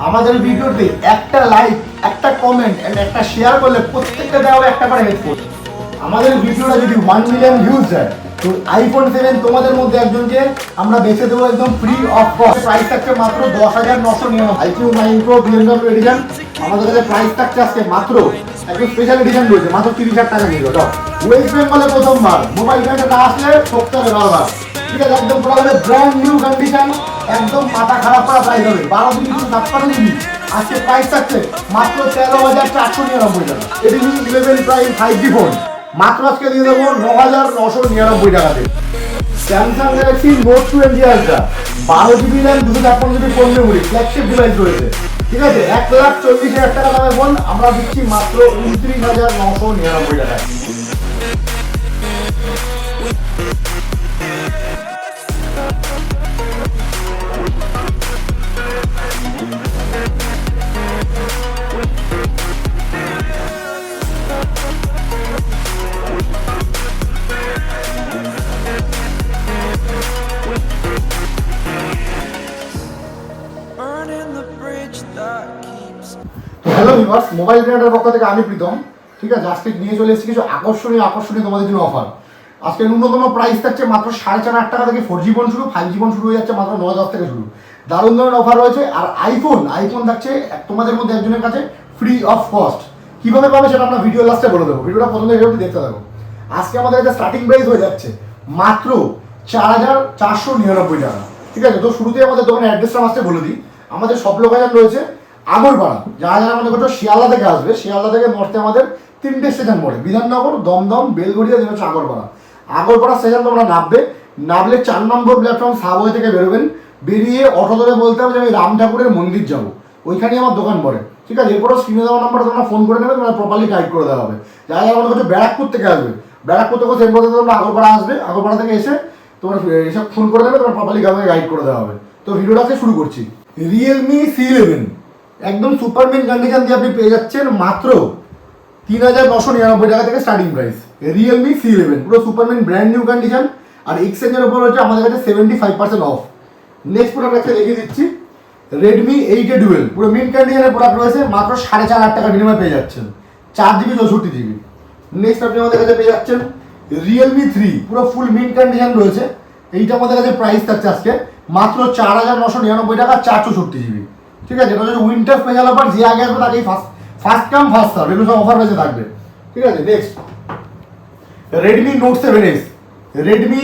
আমাদের ভিডিওতে একটা লাইক, একটা কমেন্ট এন্ড একটা শেয়ার করলে প্রত্যেকটা দেওয়া হবে একটা করে হেডফোন। আমাদের ভিডিওটা যদি 1 মিলিয়ন ভিউজ যায় তো আইফোন 7 তোমাদের মধ্যে একজনকে আমরা বেছে দেবো একদম ফ্রি অফ কস্ট। প্রাইস থাকছে মাত্র 10,999। IQ 9 Pro BMW এডিশন আমাদের কাছে প্রাইস থাকছে আজকে মাত্র একদম স্পেশাল এডিশন রয়েছে মাত্র 30,000 টাকা নিয়ে যাও। ওয়েস্ট বেঙ্গলে প্রথমবার মোবাইল ফোনটা না আসলে সপ্তাহে বারবার, ঠিক আছে? একদম পুরো ব্র্যান্ড নিউ কন্ডিশন, একদম মাথা খারাপ করা প্রাইস হবে 12 জিবি 57 জিবি। আজকে প্রাইস থাকছে মাত্র 13,499 টাকা। Redmi 11 Prime 5G ফোন মাত্র আজকে দিয়ে দেবো 9,999 টাকাতে। Samsung Galaxy note 20 ultra 12 GB RAM 256 GB phone memory flagship device রয়েছে, ঠিক আছে? 1,40,000 টাকা দামের ফোন আমরা দিচ্ছি মাত্র 29,999 টাকায়। হ্যালো ভিউয়ার্স, মোবাইল ট্রেডারের পক্ষ থেকে আমি প্রীতম, ঠিক আছে? আজকে নিয়ে চলে এসেছি কিছু আকর্ষণীয় তোমাদের জন্য অফার। আজকে ন্যূনতম প্রাইস থাকছে মাত্র 4,500 টাকা থেকে 4G ফোন শুরু, 5G ফোন শুরু হয়ে যাচ্ছে মাত্র 9,10 থেকে শুরু। দারুণ অফার রয়েছে। আর আইফোন থাকছে তোমাদের মধ্যে একজনের কাছে ফ্রি অফ কস্ট। কিভাবে পাবে সেটা আমরা ভিডিও লাস্টে বলে দেবো, ভিডিওটা প্রথমে দেখতে থাকো। আজকে আমাদের কাছে স্টার্টিং প্রাইস হয়ে যাচ্ছে মাত্র 4,499 টাকা, ঠিক আছে? তো শুরুতেই আমাদের দোকানের অ্যাড্রেসটা আসতে বলে দিই। আমাদের সব লোকেশন রয়েছে আগরপাড়া। যারা আমাদের করছো শিয়ালদা থেকে আসবে, শিয়ালদা থেকে নর্থে আমাদের 3টে স্টেশন পড়ে, বিধাননগর, দমদম, বেলঘড়িয়া, যেটা হচ্ছে আগরপাড়া স্টেশন তোমরা নামলে 4 নম্বর প্ল্যাটফর্ম সাবওয়ে থেকে বেরোবেন। বেরিয়ে অটো ধরে বলতে হবে যে আমি রাম ঠাকুরের মন্দির যাবো, ওইখানেই আমার দোকান পড়ে, ঠিক আছে? এরপরও স্ক্রিনে দেওয়া নাম্বারে তোমরা ফোন করে নেবে, তোমরা প্রপারলি গাইড করে দেওয়া হবে। যারা আমাদের করছো ব্যারাকপুর থেকে আসবে, ব্যারাকপুর থেকে সেম পথে তোমরা আগরপাড়া আসবে, আগরপাড়া থেকে এসে তোমরা এসব ফোন করে নেবে, তোমরা প্রপারলি গাইড করে দেওয়া হবে। তো ভিডিওটাকে শুরু করছি। রিয়েলমি C11 একদম সুপারমেন কন্ডিশন দিয়ে আপনি পেয়ে যাচ্ছেন মাত্র 3,999 টাকা থেকে স্টার্টিং প্রাইস। রিয়েলমি C11 পুরো সুপারমেন ব্র্যান্ড নিউ কন্ডিশন। আর এক্সচেঞ্জের উপর হচ্ছে আমাদের কাছে 75% অফ। নেক্সট প্রোডাক্ট একটা দেখিয়ে দিচ্ছি, রেডমি 8A ডুয়েল পুরো মিন্ট কন্ডিশনের প্রোডাক্ট রয়েছে মাত্র 4,500 টাকা বিনিময়ে পেয়ে যাচ্ছেন, 4GB 64GB। নেক্সট আপনি আমাদের কাছে পেয়ে যাচ্ছেন রিয়েলমি 3 পুরো ফুল মিন্ট কন্ডিশন রয়েছে। এইটা আমাদের কাছে প্রাইস থাকছে আজকে মাত্র 4,999 টাকা, 464GB, ঠিক আছে? এটা হচ্ছে উইন্টার স্পেশাল অফার, যে আগে আসবে তাকেই ফার্স্ট কাম ফার্স্ট সার্ভ, এগুলো সব অফার বেঁচে থাকবে, ঠিক আছে? নেক্সট রেডমি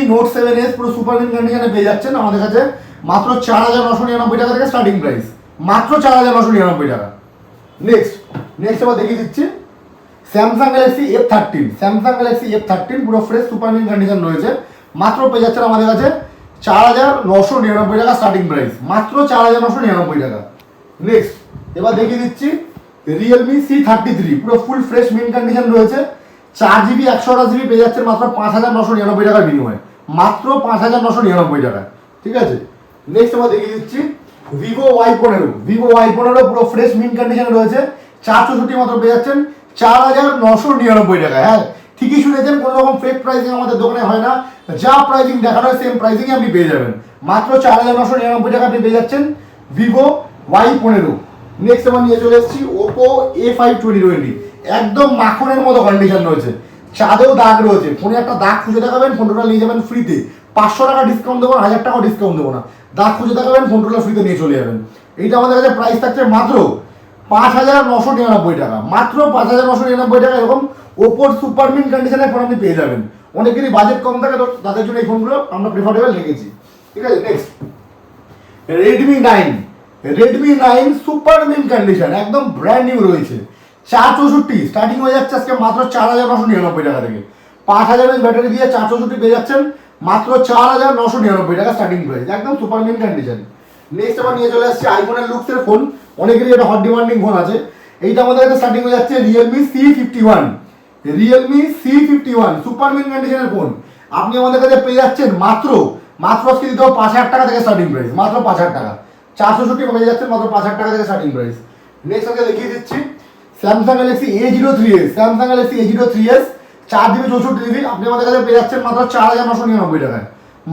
নোট 7S পুরো সুপার মিন কন্ডিশনে পেয়ে যাচ্ছেন আমাদের কাছে মাত্র 4,999 টাকা থেকে স্টার্টিং প্রাইস, মাত্র 4,999 টাকা। নেক্সট আবার দেখিয়ে দিচ্ছি স্যামসাং গ্যালাক্সি F13 পুরো ফ্রেশ সুপার মিন কন্ডিশন রয়েছে, মাত্র পেয়ে যাচ্ছেন আমাদের কাছে 4,999 টাকা স্টার্টিং প্রাইস, মাত্র 4,999 টাকা। নেক্সট এবার দেখিয়ে দিচ্ছি রিয়েলমি C33 পুরো ফুল ফ্রেশ মিন কন্ডিশন রয়েছে, 4GB 128GB পেয়ে যাচ্ছেন মাত্র 5,999 টাকার বিনিময়ে, মাত্র 5,999 টাকা, ঠিক আছে? নেক্সট আবার দেখিয়ে দিচ্ছি ভিভো Y15 পুরো ফ্রেশ মিন কন্ডিশন রয়েছে, 464 মাত্র পেয়ে যাচ্ছেন 4,999 টাকা। হ্যাঁ, ঠিকই শুনেছেন, কোনো রকম ফেক প্রাইসিং আমাদের দোকানে হয় না, যা প্রাইসিং দেখানো হয় সেম প্রাইসিং আপনি পেয়ে যাবেন, মাত্র 4,999 টাকা আপনি পেয়ে যাচ্ছেন ভিভো Y15। নেক্সট আবার নিয়ে চলে এসেছি ওপো A5 2020 একদম মাখনের মতো কন্ডিশন রয়েছে, চাঁদেও দাগ রয়েছে, ফোনে একটা দাগ খুঁজে দেখাবেন, ফোন টোটাল নিয়ে যাবেন ফ্রিতে, 500 টাকা ডিসকাউন্ট দেবো, 1,000 টাকাও ডিসকাউন্ট দেবো না, দাগ খুঁজে দেখাবেন, ফোন টোটাল ফ্রিতে নিয়ে চলে যাবেন। এইটা আমাদের কাছে প্রাইস থাকছে মাত্র 5,999 টাকা, মাত্র 5,999 টাকা। এরকম ওপোর সুপার মিন কন্ডিশনের ফোন আপনি পেয়ে যাবেন। অনেকেরই বাজেট কম থাকে, তো তাদের জন্য এই ফোনগুলো আমরা প্রেফারেবল রেখেছি, ঠিক আছে? Next Redmi 9 super mint condition একদম ব্র্যান্ড নিউ রয়েছে, 464 স্টার্টিং হয়ে যাচ্ছে আজকে মাত্র 4,999 টাকা থেকে। 5,000 mAh ব্যাটারি দিয়ে 464 পেয়ে যাচ্ছেন মাত্র 4,999 টাকা স্টার্টিং প্রাইস, একদম সুপার মিন কন্ডিশন। নেক্সট আবার নিয়ে চলে আসছে আইফোনের লুকসের ফোন, অনেকেরই এটা হট ডিমান্ডিং ফোন আছে। এইটা আমাদের কাছে স্টার্টিং হয়ে যাচ্ছে রিয়েলমি C51 সুপার মিন কন্ডিশনের ফোন আপনি আমাদের কাছে পেয়ে যাচ্ছেন মাত্র আজকে দিতে হবে 5,000 টাকা থেকে স্টার্টিং প্রাইস, মাত্র 5,000 টাকা, 464 পেয়ে যাচ্ছেন মাত্র 5,000 টাকা থেকে স্টার্টিং প্রাইস। নেক্সট আগে দেখিয়ে দিচ্ছি Samsung Galaxy A03s 4GB 64GB আপনি আমাদের কাছে পেয়ে যাচ্ছেন মাত্র 4,999 টাকায়,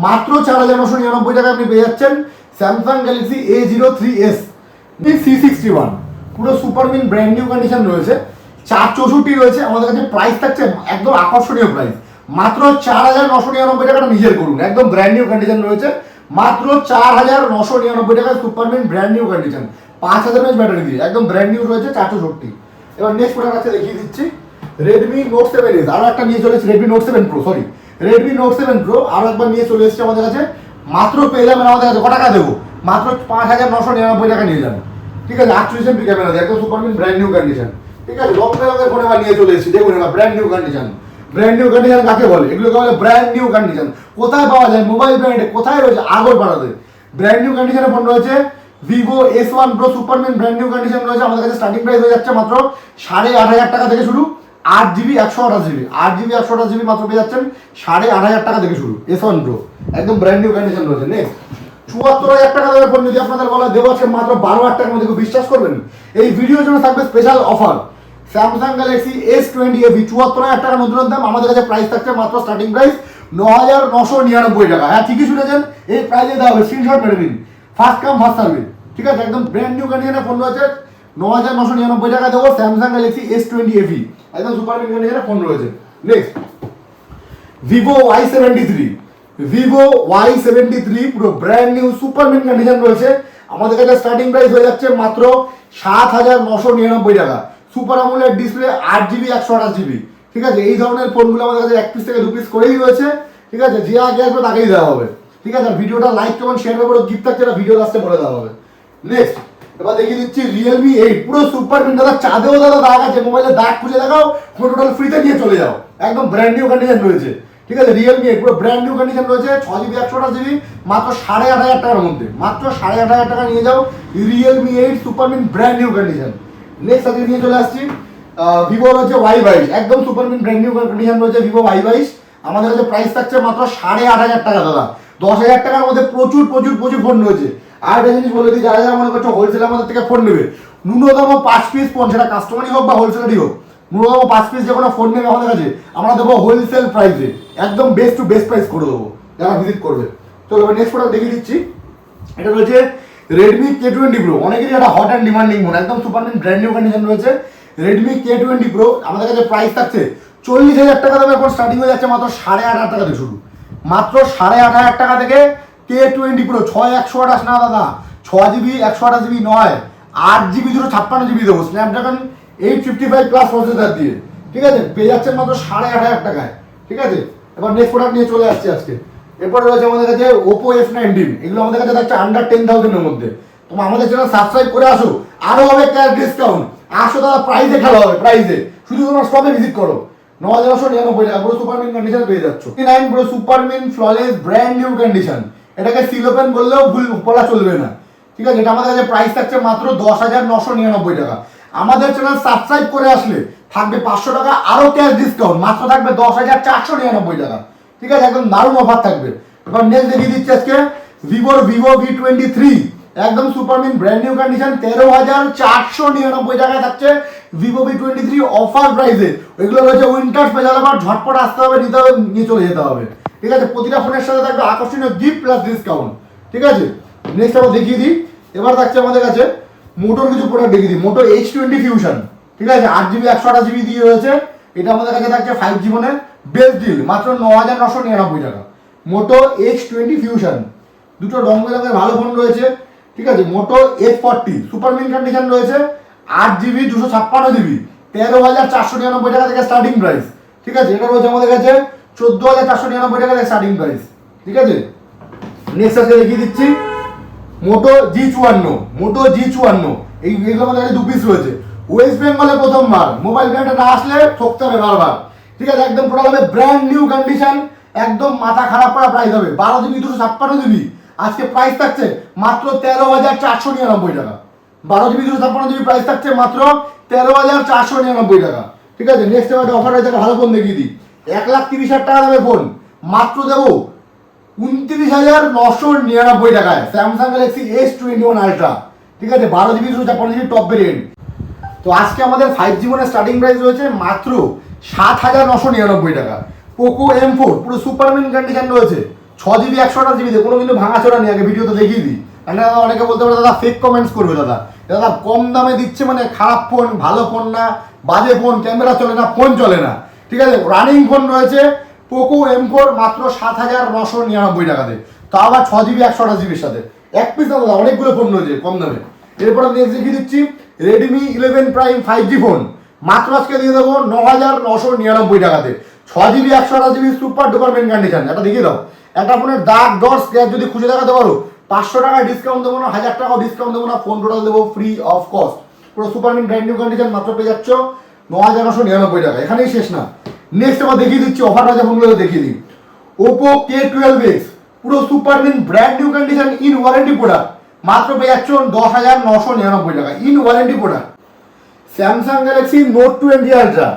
মাত্র 4,999 টাকায় আপনি পেয়ে যাচ্ছেন স্যামসাং গ্যালাক্সি A03s। C61 পুরো সুপারমিন ব্র্যান্ড নিউ কন্ডিশন রয়েছে, 464 রয়েছে। আমাদের কাছে প্রাইস থাকছে একদম আকর্ষণীয় প্রাইস, মাত্র 4,999 টাকাটা নিজের করুন। একদম ব্র্যান্ড নিউ কন্ডিশন রয়েছে, মাত্র 4,999 টাকায় সুপারমিন brand new condition, 5000 mAh battery দিয়ে একদম ব্র্যান্ড নিউ রয়েছে 464। এবার নেক্সট প্রোডাক্ট আছে দেখিয়ে দিচ্ছি, Redmi Note 7s আরো একটা নিয়ে চলে এসেছে, Redmi Note 7 Pro sorry Redmi Note 7 Pro আরো একবার নিয়ে চলে এসেছে আমাদের কাছে। মাত্র পেয়ে যাবেন আমাদের কাছে, কত টাকা দেবো, মাত্র 5,999 টাকা নিয়ে যাবেন। ঠিক আছে, 48 MP ক্যামেরা দিয়ে একদম সুপারমিন ব্র্যান্ড নিউ কন্ডিশন। ঠিক আছে, লং বেরঙের ফোনে আবার নিয়ে চলে এসেছি, দেখুন এবার brand new condition. Brand new condition কাকে বলে, এগুলোকে বলে ব্র্যান্ড নিউ কন্ডিশন। কোথায় পাওয়া যায়, মোবাইল ব্র্যান্ডে কোথায় রয়েছে, আগরপাড়াতে ব্র্যান্ড নিউ কন্ডিশনে ফোন রয়েছে। Vivo S1 Pro সুপারমিন brand new condition রয়েছে আমাদের কাছে, স্টার্টিং প্রাইস হয়ে যাচ্ছে মাত্র 8,500 টাকা থেকে শুরু, 8GB 128GB 8GB 128GB মাত্র পেয়ে যাচ্ছেন 8,500 টাকা থেকে শুরু, S1 Pro একদম ব্র্যান্ড নিউ কন্ডিশন রয়েছে। নেক্সট 74,000 টাকা দেওয়ার ফোন যদি আপনাদের বলা দেবো আছে মাত্র 12,000 টাকার মধ্যে, বিশ্বাস করবেন এই ভিডিওর জন্য থাকবে special offer. Samsung Galaxy S20 FE 74,000 টাকার নতুন দাম, আমাদের কাছে প্রাইস থাকছে মাত্র স্টার্টিং প্রাইস 9,999 টাকা। হ্যাঁ ঠিকই শুনেছেন, এই প্রাইসে দেওয়া হবে, স্ক্রিনশট মেরে নিন, ফার্স্ট কাম ফার্স্ট সার্ভিস। ঠিক আছে, একদম ব্র্যান্ড নিউ কন্ডিশনে ফোন রয়েছে, 9,999 টাকা দেবো। স্যামসাং গ্যালাক্সি S20 FE একদম সুপারমিন কন্ডিশনে ফোন রয়েছে। Next Vivo Y73 Vivo Y73 পুরো ব্র্যান্ড নিউ সুপারমিন কন্ডিশন রয়েছে আমাদের কাছে, স্টার্টিং প্রাইস হয়ে যাচ্ছে মাত্র 7,999 টাকা। Super AMOLED display, 8GB 128GB। ঠিক আছে, এই ধরনের ফোনগুলো আমাদের কাছে 1 পিস থেকে 2 পিস করেই রয়েছে। ঠিক আছে, যে আগে আসবে তাকেই দেওয়া হবে। ঠিক আছে, আর ভিডিওটা লাইক কেমন শেয়ার করে গিফট থাকছে, এটা ভিডিও লাস্টে বলে দেওয়া হবে। নেক্সট এবার দেখিয়ে দিচ্ছি Realme 8 পুরো সুপারমিন, দাদা চাঁদেও দাদা দাগ আছে, মোবাইলে দাগ খুঁজে দেখাও, ফোন টোটাল ফ্রিতে নিয়ে চলে যাও, একদম ব্র্যান্ড নিউ কন্ডিশন রয়েছে। ঠিক আছে, Realme 8 পুরো ব্র্যান্ড নিউ কন্ডিশন রয়েছে, 6GB 128GB মাত্র 8,500 টাকার মধ্যে, মাত্র 8,500 টাকা নিয়ে যাও Realme 8 সুপারমিন brand new condition. Next আজকে নিয়ে চলে আসছি Vivo রয়েছে Y22 একদম সুপারমিন ব্র্যান্ড নিউ কন্ডিশন রয়েছে Vivo Y22, আমাদের কাছে প্রাইস থাকছে মাত্র 8,500 টাকা। দাদা 10,000 টাকার মধ্যে প্রচুর প্রচুর প্রচুর ফোন রয়েছে। আর একটা জিনিস বলে দিই, যারা যারা মনে করছো হোলসেল আমাদের থেকে ফোন নেবে, ন্যূনতম 5 পিস ফোন, সেটা কাস্টমারই হোক বা হোলসেলারই হোক, ন্যূনতম 5 পিস যে কোনো ফোন নেবে আমাদের কাছে আমরা দেবো হোলসেল প্রাইসে, একদম বেস্ট টু বেস্ট প্রাইস করে দেবো যারা ভিজিট করবে। চলো এবার নেক্সট প্রোডাক্ট দেখিয়ে দিচ্ছি, এটা রয়েছে Redmi K20 Pro, অনেকেরই একটা হট অ্যান্ড ডিমান্ডিং ফোন, একদম সুপারমিন ব্র্যান্ড নিউ কন্ডিশন রয়েছে Redmi K20 Pro। আমাদের কাছে প্রাইস থাকছে 40,000 টাকা দামে, এখন স্টার্টিং হয়ে যাচ্ছে মাত্র 8,500 টাকা থেকে শুরু, মাত্র 8,500 টাকা থেকে K20 Pro 6/128 না দাদা, 6GB 128GB নয়, 8GB 256GB দেবো, স্ন্যাপড্রাগন 855 প্লাস প্রসেসর দিয়ে। ঠিক আছে, পেয়ে যাচ্ছেন মাত্র 8,500 টাকায়। ঠিক আছে, এবার নেক্সট প্রোডাক্ট নিয়ে চলে আসছি আজকে। এরপর রয়েছে আমাদের কাছে Oppo F19, এগুলো আমাদের কাছে থাকছে আন্ডার 10,000 এর মধ্যে। তোমরা আমাদের চ্যানেল সাবস্ক্রাইব করে আসো, আরো হবে ক্যাশ ডিসকাউন্ট, আসো দাদা, প্রাইসে খেলা হবে, প্রাইসে শুধু তোমরা স্টপে ভিজিট করো, 9,999 টাকা পুরো সুপারমিন কন্ডিশন পেয়ে যাচ্ছ। 9 পুরো সুপারমিন ফ্ললেস ব্র্যান্ড নিউ কন্ডিশন, এটাকে সিল ওপেন বললেও ভুল বলা চলবে না। ঠিক আছে, এটা আমাদের কাছে প্রাইস থাকছে মাত্র 10,999 টাকা। আমাদের চ্যানেল সাবস্ক্রাইব করে আসলে থাকবে 500 টাকা আরো ক্যাশ ডিসকাউন্ট, মাত্র থাকবে 10,499 টাকা। ঠিক আছে, একদম দারুণ অফার থাকবে। এবার নেক্সট দেখিয়ে দিচ্ছি আজকে Vivo V23 একদম সুপারমিন ব্র্যান্ড নিউ কন্ডিশন, 13,499 টাকায় থাকছে Vivo V23 অফার প্রাইসে। এগুলো রয়েছে উইন্টার স্পেশাল অফার, ঝটপট আসতে হবে, নিতে হবে, নিয়ে চলে যেতে হবে। ঠিক আছে, প্রতিটা ফোনের সাথে থাকবে আকর্ষণীয় গিফট প্লাস ডিসকাউন্ট। ঠিক আছে, নেক্সট আবার দেখিয়ে দিই, এবার থাকছে আমাদের কাছে মোটোর কিছু প্রোডাক্ট দেখিয়ে দিই। মোটো H20 Fusion, ঠিক আছে, 8GB 128GB দিয়ে রয়েছে, এটা আমাদের কাছে থাকছে 5G ফোনের বেস্ট ডিল, মাত্র 9,999 টাকা। মোটো H20 Fusion, দুটো রং বেরঙের ভালো ফোন রয়েছে। ঠিক আছে, মোটো H40 সুপারমিন কন্ডিশন রয়েছে, 8GB 256GB, 13,499 টাকা থেকে স্টার্টিং প্রাইস। ঠিক আছে, এটা রয়েছে আমাদের কাছে 14,499 টাকা থেকে স্টার্টিং প্রাইস। ঠিক আছে, নেক্সট আজকে দেখিয়ে দিচ্ছি মোটো G54 এইগুলো আমাদের কাছে 2 পিস রয়েছে। ওয়েস্ট বেঙ্গলে প্রথমবার, মোবাইল ব্র্যান্ডে না আসলে ঠকতে হবে বারবার। ঠিক আছে, একদম টোটাল হবে ব্র্যান্ড নিউ কন্ডিশন, একদম মাথা খারাপ করা প্রাইস হবে, 12GB 256GB। আজকে প্রাইস থাকছে মাত্র 13,499 টাকা, 12GB 256GB প্রাইস থাকছে মাত্র 13,499 টাকা। ঠিক আছে, নেক্সট একটা অফার রয়েছে, ভালো ফোন দেখিয়ে দিই, 1,30,000 টাকা দামে ফোন মাত্র দেবো 29,999 টাকায়, স্যামসাং গ্যালাক্সি S21 আলট্রা। ঠিক আছে, 12GB 256GB টপ ভেরিয়েন্ট। তো আজকে আমাদের 5G ফোনের স্টার্টিং প্রাইস রয়েছে মাত্র 7,999 টাকা। পোকো M4 পুরো সুপারমিন কন্ডিশন রয়েছে, 6GB 128GB, কোনো কিন্তু ভাঙাচোরা নেই, আগে ভিডিওতে দেখিয়ে দিই। অনেকে বলতে পারে দাদা ফেক কমেন্টস করবে, দাদা দাদা কম দামে দিচ্ছে মানে খারাপ ফোন, ভালো ফোন না, বাজে ফোন, ক্যামেরা চলে না, ফোন চলে না, ঠিক আছে। রানিং ফোন রয়েছে পোকো M4 মাত্র 7,999 টাকাতে, তাও আবার 6GB 128GB সাথে। এক পিস না দাদা, অনেকগুলো ফোন রয়েছে কম দামে। এরপর নেক্সট দেখিয়ে দিচ্ছি রেডমি 11 প্রাইম 5G ফোন, মাত্র আজকে দিয়ে দেবো 9,999 টাকাতে, 6GB 128GB সুপার ডুপার মেন কন্ডিশন। এটা দেখিয়ে দাও, একটা ফোনের দাগ ডট স্ক্র্যাচ যদি খুঁজে দেখাতে পারো 500 টাকা ডিসকাউন্ট দেবো না, 1000 টাকাও ডিসকাউন্ট দেবো না, ফোন টোটাল দেবো ফ্রি অফ কস্ট। পুরো super mint brand new condition, মাত্র পেয়ে যাচ্ছ 9,999 টাকা। এখানেই শেষ না, নেক্সট আবার দেখিয়ে দিচ্ছি অফার বাজার ফোনগুলো দেখিয়ে দিই। ওপো K12X পুরো super mint brand new condition in warranty product, মাত্র পেয়ে যাচ্ছ 10,999 টাকা in warranty product. Samsung Galaxy note 20 ultra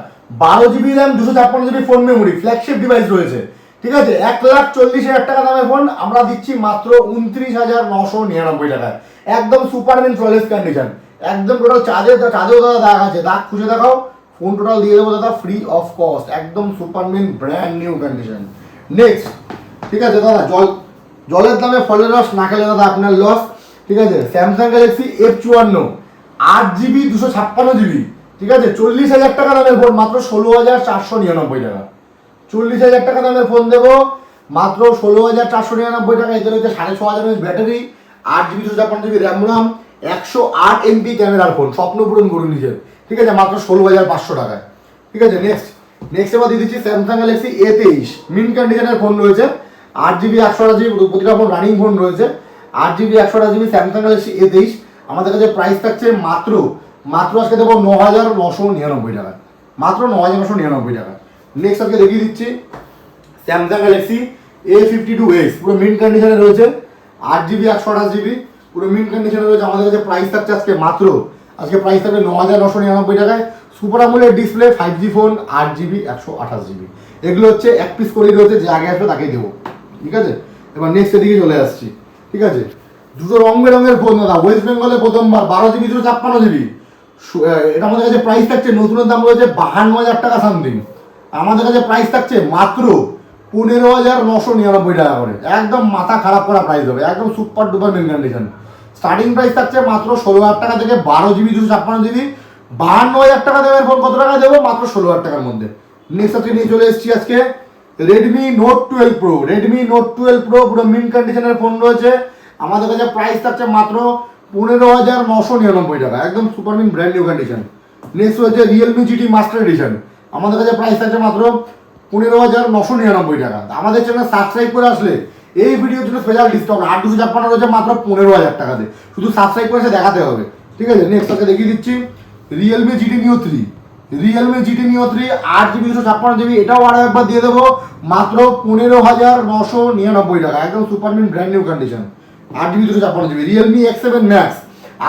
12GB RAM 256GB phone memory, flagship device রয়েছে, ঠিক আছে। 1,40,000 টাকা দামের ফোন আমরা দিচ্ছি মাত্র 29,999 টাকায়, একদম সুপার মিন ফ্ললেস কন্ডিশন, একদম টোটাল চার্জেও দাদা দাগ আছে, দাগ খুঁজে দেখাও, ফোন টোটাল দিয়ে দেবো দাদা ফ্রি অফ কস্ট, একদম super mint brand new condition. Next, ঠিক আছে দাদা, জলের দামে ফলের রস না খেলে দাদা আপনার লস, ঠিক আছে। Samsung Galaxy F54 8GB 256GB, ঠিক আছে, 40,000 টাকা দামের ফোন মাত্র 16,499 টাকা, 40,000 টাকা দামের ফোন দেবো মাত্র 16,499 টাকা। এতে রয়েছে 6,500 mAh battery, 8GB 256GB RAM ROM, 108MP ক্যামেরার ফোন, স্বপ্ন পূরণ করুন নিজের, ঠিক আছে, মাত্র 16,500 টাকায়, ঠিক আছে। নেক্সট এবার দিয়ে দিচ্ছি স্যামসাং গ্যালাক্সি A23 মিন কন্ডিশনের ফোন রয়েছে, 8GB 128GB, প্রতিটা ফোন রানিং ফোন রয়েছে, 8GB 128GB Samsung Galaxy A23 আমাদের কাছে প্রাইস থাকছে মাত্র আজকে দেবো 9,999 টাকা, মাত্র 9,999 টাকা। নেক্সট আজকে দেখিয়ে দিচ্ছি স্যামসাং গ্যালাক্সি A52s পুরো মিন কন্ডিশনে রয়েছে, 8GB 128GB পুরো মিন কন্ডিশনে রয়েছে, আমাদের কাছে প্রাইস থাকছে আজকে প্রাইস থাকবে 9,999 টাকায়। Super AMOLED display 5G phone, 8GB 128GB, এগুলো হচ্ছে এক পিস করেই রয়েছে, যে আগে আসবে তাকেই দেবো, ঠিক আছে। এবার নেক্সট এদিকে চলে আসছি, ঠিক আছে। দুটো রং বেরঙের ফোন দাদা, ওয়েস্ট বেঙ্গলে প্রথমবার 12GB 256GB, এটা আমাদের কাছে প্রাইস থাকছে, নতুনের দাম রয়েছে 52,000 টাকা সামথিং, আমাদের কাছে প্রাইস থাকছে মাত্র 15,999 টাকা করে, একদম মাথা খারাপ করা প্রাইস হবে, একদম সুপার ডুপার মেন কন্ডিশন। স্টার্টিং প্রাইস থাকছে মাত্র 16,000 টাকা থেকে, 12GB 256GB, 52,000 টাকা দেবের ফোন কত টাকা দেবো? মাত্র 16,000 টাকার মধ্যে। নেক্সট আজকে নিয়ে চলে এসেছি আজকে Redmi note 12 pro, Redmi note 12 pro পুরো মিন কন্ডিশনের ফোন রয়েছে, আমাদের কাছে প্রাইস থাকছে মাত্র 15,999 টাকা, একদম super mint brand new condition. Next হচ্ছে রিয়েলমি জিটি মাস্টার এডিশন, আমাদের কাছে প্রাইস থাকছে মাত্র 15,999 টাকা। আমাদের চ্যানেল সাবস্ক্রাইব করে আসলে এই ভিডিওর জন্য স্পেশাল ডিসকাউন্ট 8,256 রয়েছে মাত্র 15,000 টাকাতে, শুধু সাবস্ক্রাইব করে এসে দেখাতে হবে, ঠিক আছে। নেক্সট আজকে দেখিয়ে দিচ্ছি রিয়েলমি জিটি নিও 3, রিয়েলমি জিটি নিও 3 8GB 256GB, এটাও আরও একবার দিয়ে দেবো মাত্র 15,999 টাকা, একদম super mint brand new condition, 8GB 256GB। Realme X7 max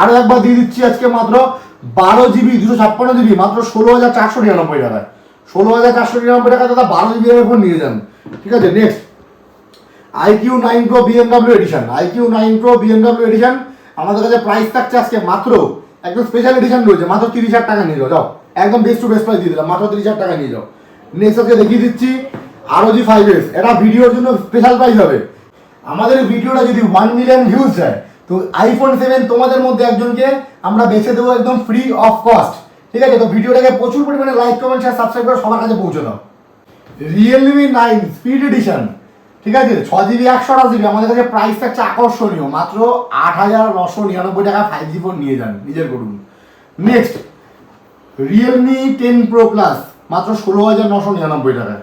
আরও একবার দিয়ে দিচ্ছি আজকে মাত্র 12GB 256GB, মাত্র 16,499 টাকায়, 16,499 টাকা দাদা 12GB এর ফোন নিয়ে যান, ঠিক আছে। Next iQOO 9 Pro BMW edition, iQOO 9 Pro BMW edition আমাদের কাছে প্রাইস থাকছে আজকে মাত্র, একদম স্পেশাল এডিশন রয়েছে, মাত্র 30,000 টাকা নিয়ে যাও, একদম বেস্ট টু বেস্ট প্রাইস দিয়ে দিলাম, মাত্র 30,000 টাকা নিয়ে যাও। নেক্সট আজকে দেখিয়ে দিচ্ছি ROG 5s, এটা ভিডিওর জন্য স্পেশাল প্রাইস হবে। আমাদের ভিডিওটা যদি 1 মিলিয়ন ভিউজ যায় তো iPhone 7 তোমাদের মধ্যে একজনকে আমরা বেছে দেবো একদম ফ্রি অফ কস্ট, ঠিক আছে। তো ভিডিওটাকে প্রচুর পরিমাণে লাইক কমেন্ট শেয়ার সাবস্ক্রাইব করে সবার কাছে পৌঁছে দাও। রিয়েলমি 9 স্পিড এডিশন, ঠিক আছে, 6GB 128GB আমাদের কাছে প্রাইস থাকছে আকর্ষণীয়, মাত্র 8,999 টাকা 5G ফোন নিয়ে যান, নিজের করুন। নেক্সট রিয়েলমি 10 Pro Plus মাত্র 16,999 টাকা,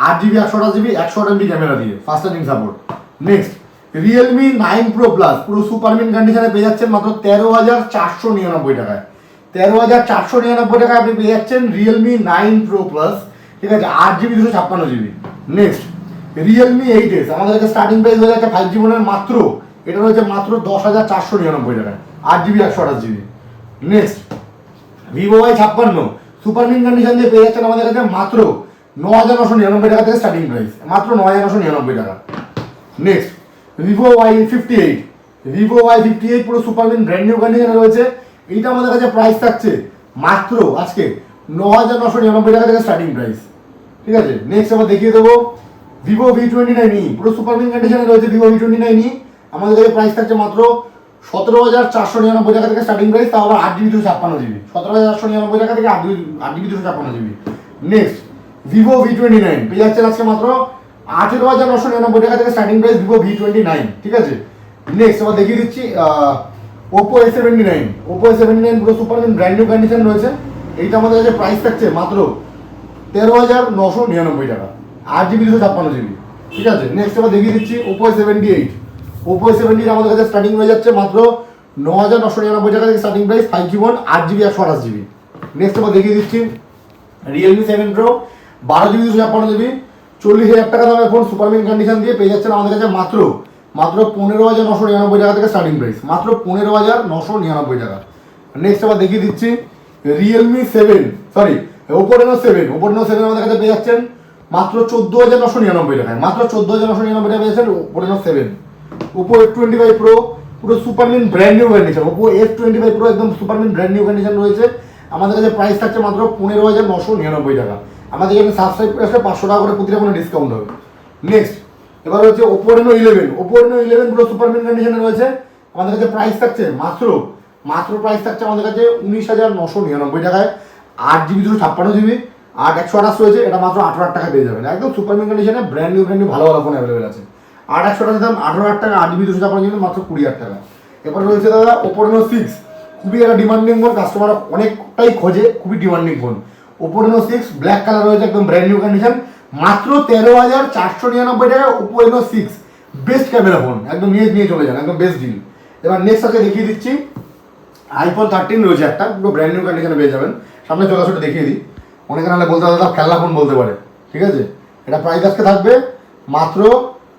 8GB 128GB 108MP ক্যামেরা দিয়ে, fast charging support. Next Realme 9 Pro Plus পুরো সুপার মিন কন্ডিশনে পেয়ে যাচ্ছেন মাত্র 13,499 টাকায়, 13,499 টাকায় আপনি পেয়ে যাচ্ছেন রিয়েলমি 9 Pro Plus, ঠিক আছে, 8GB 256GB। Next Realme 8s আমাদের কাছে স্টার্টিং প্রাইস হয়ে যাচ্ছে 5G ফোনের মাত্র, এটা রয়েছে মাত্র 10,499 টাকায়, 8GB 128GB। Next Vivo Y56 super mint condition দিয়ে পেয়ে যাচ্ছেন আমাদের কাছে মাত্র 9,999 টাকা থেকে স্টার্টিং প্রাইস, মাত্র 9,999 টাকা। নেক্সট ভিভো Y58 পুরো সুপার মিন ব্র্যান্ড নিউ কন্ডিশনে রয়েছে, এইটা আমাদের কাছে প্রাইস থাকছে মাত্র আজকে 9,999 টাকা থেকে স্টার্টিং প্রাইস, ঠিক আছে। নেক্সট আবার দেখিয়ে দেবো ভিভো V29e পুরো সুপার মিন কন্ডিশনে রয়েছে, ভিভো V29e আমাদের কাছে প্রাইস থাকছে মাত্র 17,499 টাকা থেকে স্টার্টিং প্রাইস, তাও আবার 8GB 256GB। 17,499 টাকা থেকে 8GB 256GB। Next Vivo V29 পেয়ে যাচ্ছেন আজকে মাত্র 18,999 টাকা থেকে স্টার্টিং প্রাইস ভিভো V29, ঠিক আছে। নেক্সট আবার দেখিয়ে দিচ্ছি ওপো A79। ওপো A79 পুরো সুপার ব্র্যান্ড নিউ কন্ডিশন রয়েছে। এইটা আমাদের কাছে প্রাইস থাকছে মাত্র 13,999 টাকা, 8GB 256GB, ঠিক আছে। নেক্সট আবার দেখিয়ে দিচ্ছি ওপো A78। ওপো A78 আমাদের কাছে স্টার্টিং হয়ে যাচ্ছে মাত্র 9,999 টাকা থেকে starting price, 5G 8GB 128GB। Next আবার দেখিয়ে দিচ্ছি রিয়েলমি 7 Pro 12GB 256GB, 40,000 টাকা দামের ফোন সুপারমিন কন্ডিশন দিয়ে পেয়ে যাচ্ছেন আমাদের কাছে মাত্র 15,999 টাকা থেকে স্টার্টিং প্রাইস, মাত্র 15,999 টাকা। নেক্সট আবার দেখিয়ে দিচ্ছি Realme 7 sorry Oppo Reno 7। Oppo Reno 7 আমাদের কাছে পেয়ে যাচ্ছেন মাত্র 14,999 টাকায়, মাত্র 14,999 টাকা পেয়ে যাচ্ছেন Oppo Reno 7। Oppo F25 Pro পুরো সুপারমিন brand new condition, Oppo F25 Pro একদম সুপারমিন ব্র্যান্ড নিউ কন্ডিশন রয়েছে। আমাদের কাছে প্রাইস থাকছে মাত্র 15,999 টাকা। আমাদের এখানে সাবস্ক্রাইব করে আসলে 500 টাকা করে প্রতিটা কোনো ডিসকাউন্ট হবে। নেক্সট এবার হচ্ছে ওপো রেনো 11। ওপো রেনো 11 পুরো সুপারমিন কন্ডিশনে রয়েছে। আমাদের কাছে প্রাইস থাকছে মাত্র প্রাইস থাকছে আমাদের কাছে 19,999 টাকায়, 8GB 256GB, 8/128 রয়েছে। এটা মাত্র 18,000 টাকা পেয়ে যাবেন, একদম সুপারমিন কন্ডিশনে ব্র্যান্ড নিউ ভালো ভালো ফোন অ্যাভেলেবেল আছে। 8/128 দাম 18,000 টাকা, 8GB 256GB মাত্র 20,000 টাকা। এবার রয়েছে দাদা ওপো রেনো 6, খুবই একটা ডিমান্ডিং ফোন, কাস্টমার অনেকটাই খোঁজে, খুবই demanding phone. Oppo Reno 6 black colour রয়েছে, একদম ব্র্যান্ড নিউ কন্ডিশন, মাত্র 13,499 টাকা। Oppo Reno 6 best camera phone, একদম নিয়ে চলে যান, একদম বেস্ট ডিল। এবার নেক্সট আজকে দেখিয়ে দিচ্ছি iPhone 13 রয়েছে একটা, পুরো ব্র্যান্ড নিউ কন্ডিশনে পেয়ে যাবেন। সামনে চলে আসলে দেখিয়ে দিই, অনেকে নাহলে বলতে দাদা খেলনা ফোন বলতে পারে, ঠিক আছে। এটা প্রাইস আজকে থাকবে মাত্র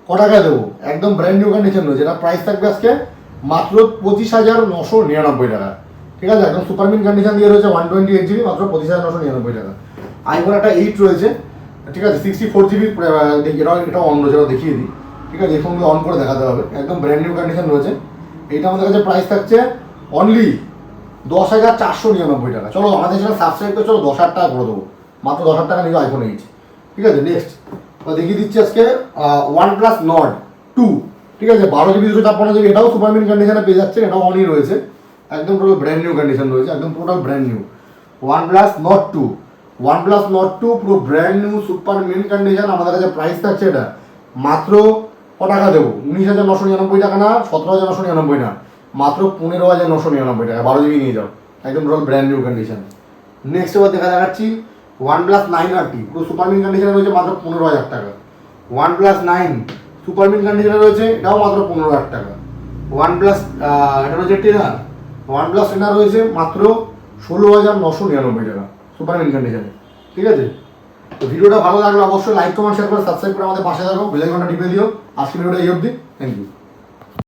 ক টাকায় দেবো, একদম ব্র্যান্ড নিউ কন্ডিশন রয়েছে। এটা প্রাইস থাকবে আজকে মাত্র 25,999 টাকা, ঠিক আছে। একদম সুপারমিন কন্ডিশন দিয়ে রয়েছে, 128GB, মাত্র 25,999 টাকা। iPhone একটা 8 রয়েছে, ঠিক আছে, 64GB। এটা অন রয়েছে, এটা দেখিয়ে দিই, ঠিক আছে। এই ফোনগুলো অন করে দেখাতে হবে, একদম ব্র্যান্ড নিউ কন্ডিশন রয়েছে। এইটা আমাদের কাছে প্রাইস থাকছে অনলি 10,499 টাকা। চলো আমাদের সেটা সাবস্ক্রাইব করে চলো 10,000 টাকা করে দেবো, মাত্র 10,000 টাকা নিয়ে iPhone 8, ঠিক আছে। নেক্সট দেখিয়ে দিচ্ছি আজকে OnePlus Nord 2, ঠিক আছে, 12GB 256GB। এটাও সুপারমিন কন্ডিশনে পেয়ে যাচ্ছে, এটাও অনই রয়েছে, একদম টোটাল ব্র্যান্ড নিউ কন্ডিশন রয়েছে, একদম total brand new. OnePlus Nord 2, OnePlus Nord 2 পুরো ব্র্যান্ড নিউ সুপারমিন কন্ডিশন। আমাদের কাছে প্রাইস থাকছে এটা মাত্র ক টাকা দেবো, 19,999 টাকা না, 17,999 না, মাত্র 15,999 টাকা, 12GB নিয়ে যাও, একদম total brand new condition. Next এবার দেখাচ্ছি OnePlus 9RT পুরো সুপারমিন কন্ডিশনে রয়েছে, মাত্র 15,000 টাকা। OnePlus 9 সুপারমিন কন্ডিশনে রয়েছে, এটাও মাত্র 15,000 টাকা। OnePlus এটা রয়েছে 10R, OnePlus 10R রয়েছে মাত্র 16,999 টাকা সুপারমিন কন্ডিশনে, ঠিক আছে। তো ভিডিওটা ভালো লাগলে অবশ্যই লাইক কমেন্ট শেয়ার করে সাবস্ক্রাইব করে আমাদের পাশে থাকো, বেল আইকনটা টিপে দিও। আজকের ভিডিওটা এই অবধি, থ্যাংক ইউ।